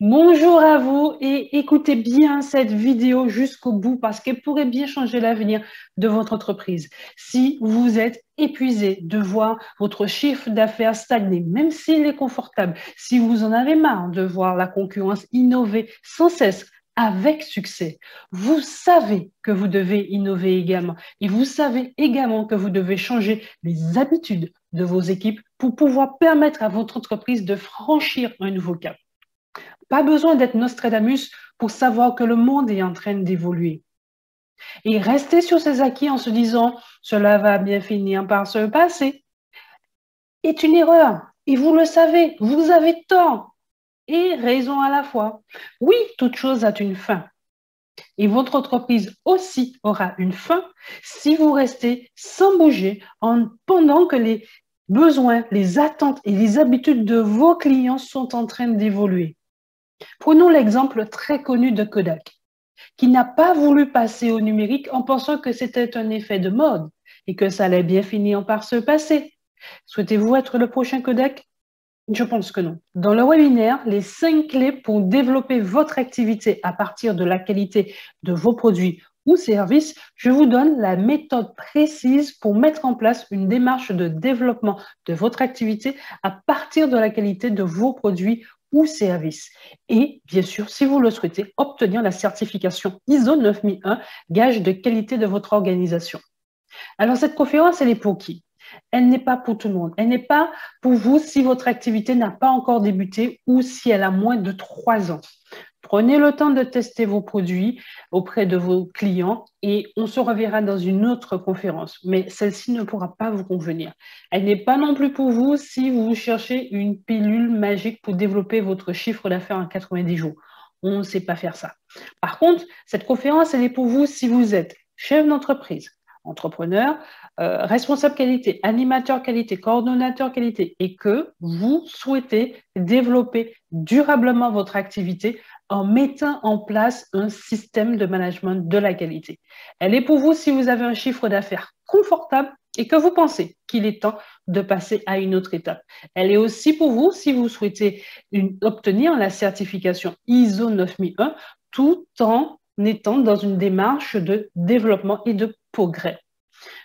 Bonjour à vous et écoutez bien cette vidéo jusqu'au bout parce qu'elle pourrait bien changer l'avenir de votre entreprise. Si vous êtes épuisé de voir votre chiffre d'affaires stagner, même s'il est confortable, si vous en avez marre de voir la concurrence innover sans cesse avec succès, vous savez que vous devez innover également et vous savez également que vous devez changer les habitudes de vos équipes pour pouvoir permettre à votre entreprise de franchir un nouveau cap. Pas besoin d'être Nostradamus pour savoir que le monde est en train d'évoluer. Et rester sur ses acquis en se disant cela va bien finir par se passer est une erreur. Et vous le savez, vous avez tort et raison à la fois. Oui, toute chose a une fin. Et votre entreprise aussi aura une fin si vous restez sans bouger pendant que les besoins, les attentes et les habitudes de vos clients sont en train d'évoluer. Prenons l'exemple très connu de Kodak, qui n'a pas voulu passer au numérique en pensant que c'était un effet de mode et que ça allait bien finir par se passer. Souhaitez-vous être le prochain Kodak? Je pense que non. Dans le webinaire, les 5 clés pour développer votre activité à partir de la qualité de vos produits ou services, je vous donne la méthode précise pour mettre en place une démarche de développement de votre activité à partir de la qualité de vos produits ou services. Et bien sûr, si vous le souhaitez, obtenir la certification ISO 9001, gage de qualité de votre organisation. Alors, cette conférence, elle est pour qui? Elle n'est pas pour tout le monde. Elle n'est pas pour vous si votre activité n'a pas encore débuté ou si elle a moins de 3 ans. Prenez le temps de tester vos produits auprès de vos clients et on se reverra dans une autre conférence. Mais celle-ci ne pourra pas vous convenir. Elle n'est pas non plus pour vous si vous cherchez une pilule magique pour développer votre chiffre d'affaires en 90 jours. On ne sait pas faire ça. Par contre, cette conférence, elle est pour vous si vous êtes chef d'entreprise, entrepreneur, responsable qualité, animateur qualité, coordonnateur qualité et que vous souhaitez développer durablement votre activité en mettant en place un système de management de la qualité. Elle est pour vous si vous avez un chiffre d'affaires confortable et que vous pensez qu'il est temps de passer à une autre étape. Elle est aussi pour vous si vous souhaitez obtenir la certification ISO 9001 tout en étant dans une démarche de développement et de progrès.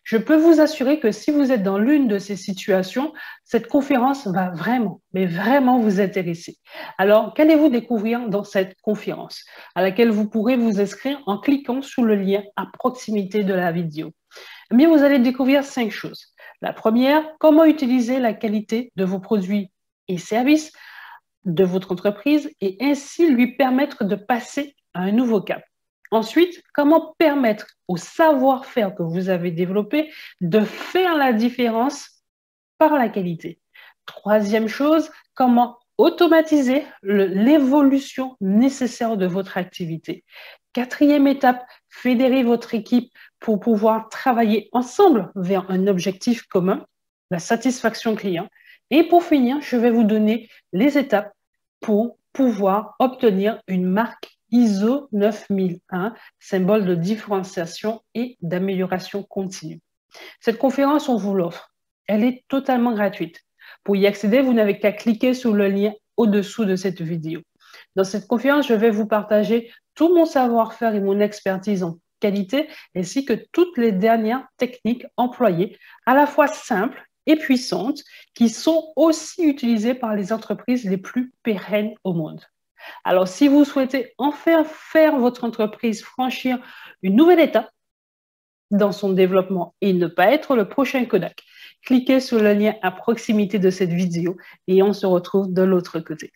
Je peux vous assurer que si vous êtes dans l'une de ces situations, cette conférence va vraiment, mais vraiment vous intéresser. Alors, qu'allez-vous découvrir dans cette conférence à laquelle vous pourrez vous inscrire en cliquant sur le lien à proximité de la vidéo? Eh bien, vous allez découvrir 5 choses. La première, comment utiliser la qualité de vos produits et services de votre entreprise et ainsi lui permettre de passer à un nouveau cap. Ensuite, comment permettre au savoir-faire que vous avez développé de faire la différence par la qualité. Troisième chose, comment automatiser l'évolution nécessaire de votre activité. Quatrième étape, fédérer votre équipe pour pouvoir travailler ensemble vers un objectif commun, la satisfaction client. Et pour finir, je vais vous donner les étapes pour pouvoir obtenir une marque ISO 9001, symbole de différenciation et d'amélioration continue. Cette conférence, on vous l'offre. Elle est totalement gratuite. Pour y accéder, vous n'avez qu'à cliquer sur le lien au-dessous de cette vidéo. Dans cette conférence, je vais vous partager tout mon savoir-faire et mon expertise en qualité, ainsi que toutes les dernières techniques employées, à la fois simples et puissantes, qui sont aussi utilisées par les entreprises les plus pérennes au monde. Alors, si vous souhaitez enfin faire votre entreprise franchir une nouvelle étape dans son développement et ne pas être le prochain Kodak, cliquez sur le lien à proximité de cette vidéo et on se retrouve de l'autre côté.